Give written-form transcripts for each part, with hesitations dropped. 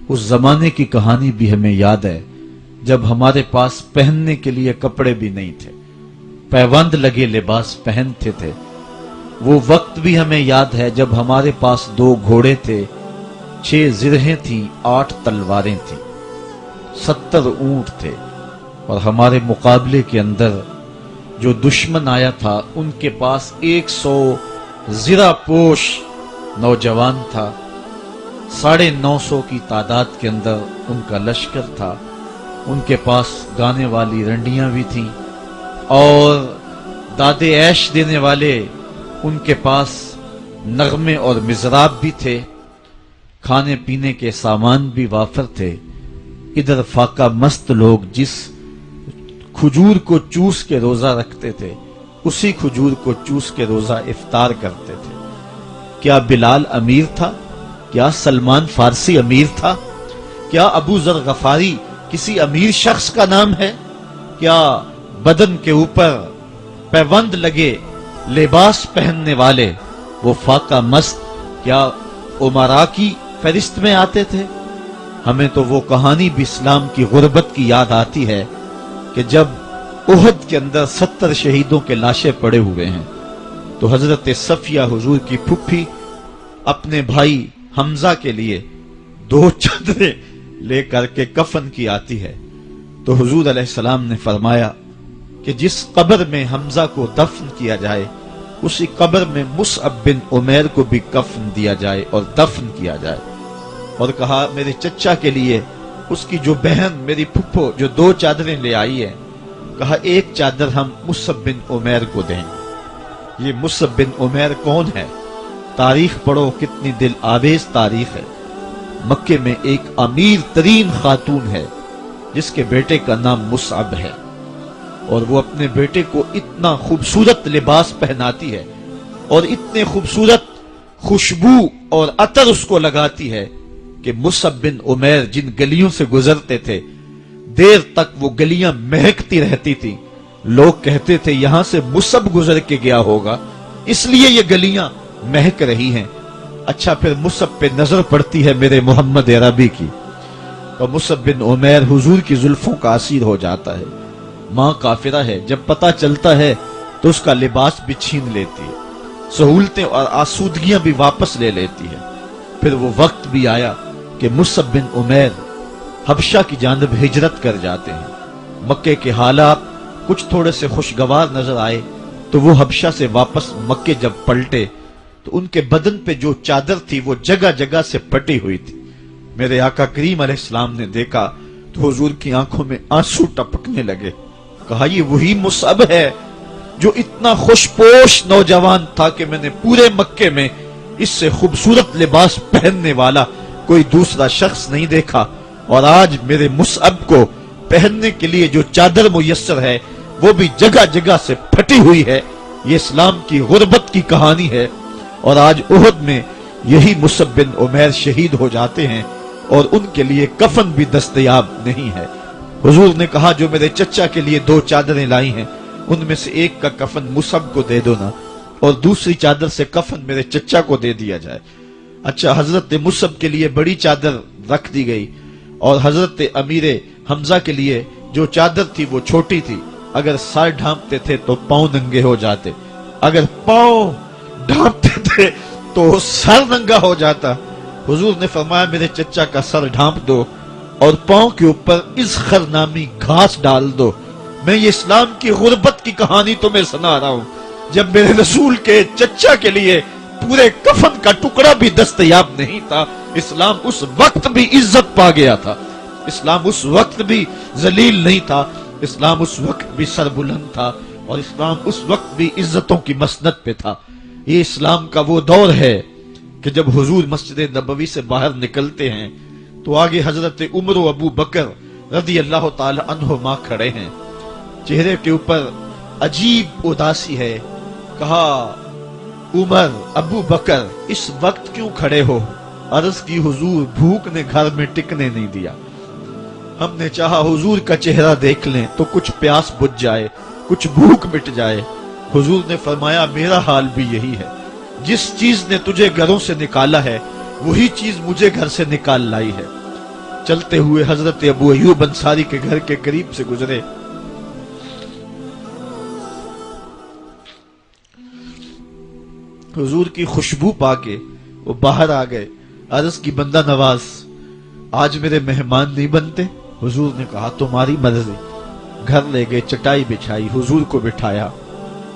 उस जमाने की कहानी भी हमें याद है जब हमारे पास पहनने के लिए कपड़े भी नहीं थे, पैबंद लगे लिबास पहनते थे। वो वक्त भी हमें याद है जब हमारे पास 2 घोड़े थे, 6 जिरहें थी, 8 तलवारें थी, 70 ऊंट थे, और हमारे मुकाबले के अंदर जो दुश्मन आया था उनके पास 100 जिरा पोश नौजवान था। 950 की तादाद के अंदर उनका लश्कर था। उनके पास गाने वाली रंडियां भी थीं और दादे ऐश देने वाले उनके पास नगमे और मिजराब भी थे। खाने पीने के सामान भी वाफर थे। इधर फाका मस्त लोग जिस खजूर को चूस के रोजा रखते थे उसी खजूर को चूस के रोजा इफ्तार करते थे। क्या बिलाल अमीर था? क्या सलमान फारसी अमीर था? क्या अबू जर गफारी किसी अमीर शख्स का नाम है? क्या बदन के ऊपर पैबंद लगे लिबास पहनने वाले वो फाका मस्त क्या उमरा की फहरिस्त में आते थे? हमें तो वो कहानी भी इस्लाम की गुर्बत की याद आती है कि जब उहद के अंदर 70 शहीदों के लाशें पड़े हुए हैं तो हजरत सफिया हुजूर की फुफ्फी अपने भाई हमजा के लिए 2 चादरें लेकर के कफन की आती है। तो हुजूर अलैहिस्सलाम ने फरमाया कि जिस कब्र में हमजा को दफन किया जाए उसी कब्र में मुसअब बिन उमैर को भी कफन दिया जाए और दफन किया जाए। और कहा मेरे चचा के लिए उसकी जो बहन मेरी फुफ्फो जो 2 चादरें ले आई है, कहा 1 चादर हम मुसअब बिन उमैर को देंगे। ये मुसअब बिन उमैर कौन है? तारीख पढ़ो, कितनी दिल आवेज तारीख है। मक्के में एक अमीर तरीन खातून है जिसके बेटे का नाम मुसअब है और वो अपने बेटे को इतना खूबसूरत लिबास पहनाती है और इतने खूबसूरत खुशबू और अतर उसको लगाती है कि मुसअब बिन उमैर जिन गलियों से गुजरते थे देर तक वो गलियां महकती रहती थी। लोग कहते थे यहां से मुसअब गुजर के गया होगा इसलिए ये गलियां महक रही हैं। अच्छा, फिर मुसअब पे नजर पड़ती है मेरे मोहम्मद अरबी की तो मुसअब बिन उमैर हुजूर की जुल्फों का असीर हो जाता है। मां काफिरा है, जब पता चलता है तो उसका लिबास भी छीन लेती है, सहूलतें और आसूदगियां भी वापस ले लेती है। फिर वो वक्त भी आया कि मुसअब बिन उमैर हबशा की जानिब हिजरत कर जाते हैं। मक्के के हालात कुछ थोड़े से खुशगवार नजर आए तो वो हबशा से वापस मक्के जब पलटे तो उनके बदन पे जो चादर थी वो जगह जगह से फटी हुई थी। मेरे आका करीम अलैहिस्सलाम ने देखा तो हुजूर की आंखों में आंसू टपकने लगे। कहा ये वही मुसअब है जो इतना खुशपोश नौजवान था कि मैंने पूरे मक्के में इससे खूबसूरत लिबास पहनने वाला कोई दूसरा शख्स नहीं देखा, और आज मेरे मुसअब को पहनने के लिए जो चादर मुयस्सर है वो भी जगह जगह से फटी हुई है। ये इस्लाम की गुर्बत की कहानी है। और आज उहद में यही मुसअब बिन उमैर शहीद हो जाते हैं और उनके लिए कफन भी दस्तयाब नहीं है। हुजूर ने कहा जो मेरे चचा के लिए 2 चादरें लाई हैं उनमें से एक का कफन मुसअब को दे दो ना और दूसरी चादर से कफन मेरे चचा को दे दिया जाए। अच्छा, हजरत मुसअब के लिए बड़ी चादर रख दी गई और हजरत अमीर हमजा के लिए जो चादर थी वो छोटी थी। अगर सर ढांपते थे तो पांव नंगे हो जाते, अगर पांव ढांपते थे तो सर नंगा हो जाता। हुजूर ने फरमाया मेरे चचा का सर ढांप दो और पांव के ऊपर इज़खर नामी घास डाल दो। मैं ये इस्लाम की गुर्बत की कहानी तुम्हें सुना रहा हूं। जब मेरे रसूल के चचा के लिए पूरे कफन का टुकड़ा भी दस्तयाब नहीं था, इस्लाम उस वक्त भी इज्जत पा गया था। इस्लाम उस वक्त भी जलील नहीं था। इस्लाम उस वक्त भी सरबुलंद था और इस्लाम उस वक्त भी इज्जतों की मसनद पे था। ये इस्लाम का वो दौर है कि जब हुजूर मस्जिद नबवी से बाहर निकलते हैं तो आगे हजरत उमर व अबू बकर रज़ी अल्लाह ताला अन्हुमा खड़े हैं। चेहरे के ऊपर अजीब उदासी है। कहा उमर, अबू बकर, इस वक्त क्यों खड़े हो? अर्ज की हुजूर, भूख ने घर में टिकने नहीं दिया। हमने चाहा हुजूर का चेहरा देख लें तो कुछ प्यास बुझ जाए, कुछ भूख मिट जाए। हुजूर ने फरमाया मेरा हाल भी यही है। जिस चीज ने तुझे घरों से निकाला है वही चीज मुझे घर से निकाल लाई है। چلتے ہوئے حضرت ابو ایوب انصاری کے گھر کے قریب سے گزرے. حضور کی خوشبو پا کے وہ باہر آ گئے. عرض کی بندہ نواز آج میرے مہمان نہیں بنتے؟ حضور نے کہا تمہاری مرضی. گھر لے گئے, چٹائی بچھائی, حضور کو بٹھایا,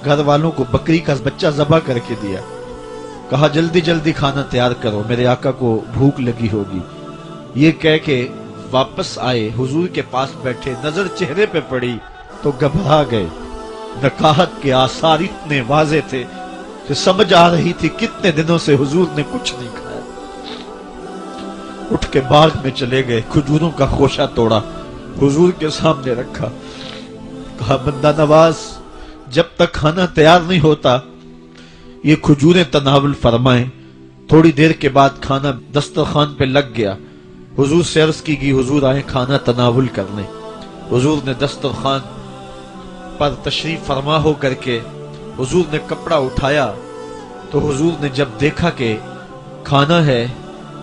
گھر والوں کو بکری کا بچہ ذبح کر کے دیا. کہا جلدی جلدی کھانا تیار کرو, میرے آقا کو بھوک لگی ہوگی. یہ کہہ کے واپس آئے, حضور کے پاس بیٹھے, نظر چہرے پہ پڑی تو گھبرا گئے. نکاحت کے آثار اتنے واضح تھے کہ سمجھ آ رہی تھی کتنے دنوں سے حضور نے کچھ نہیں کھایا. اٹھ کے باغ میں چلے گئے, کھجوروں کا خوشہ توڑا, حضور کے سامنے رکھا. کہا بندہ نواز جب تک کھانا تیار نہیں ہوتا یہ کھجوریں تناول فرمائیں. تھوڑی دیر کے بعد کھانا دسترخوان پہ لگ گیا. حضور سے عرض کی گئی حضور آئے کھانا تناول کرنے. حضور نے دسترخوان پر تشریف فرما ہو کر کے حضور نے کپڑا اٹھایا تو حضور نے جب دیکھا کہ کھانا ہے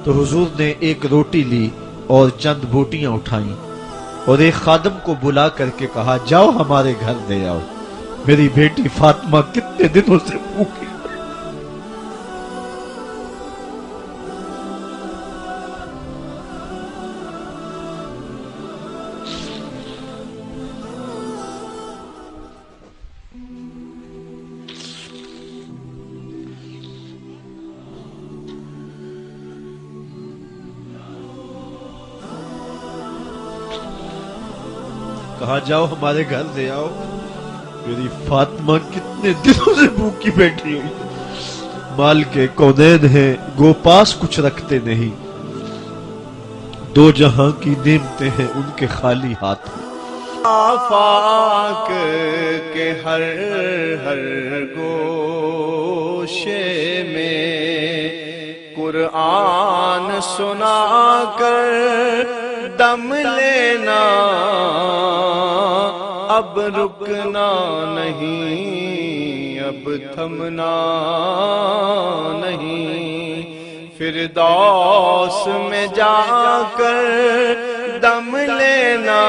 تو حضور نے ایک روٹی لی اور چند بوٹیاں اٹھائیں اور ایک خادم کو بلا کر کے کہا جاؤ ہمارے گھر دے آؤ, میری بیٹی فاطمہ کتنے دنوں سے بھوکی. کہا جاؤ ہمارے گھر دے آؤ, میری فاطمہ کتنے دنوں سے بھوکی بیٹھی ہوئی. مال کے کونین ہیں گو پاس کچھ رکھتے نہیں, دو جہاں کی نعمتیں ہیں ان کے خالی ہاتھ میں. آفاق کے ہر ہر گوشے میں قرآن سنا کر دم لینا, اب رکنا نہیں, اب تھمنا نہیں. فردوس میں جا کر دم لینا,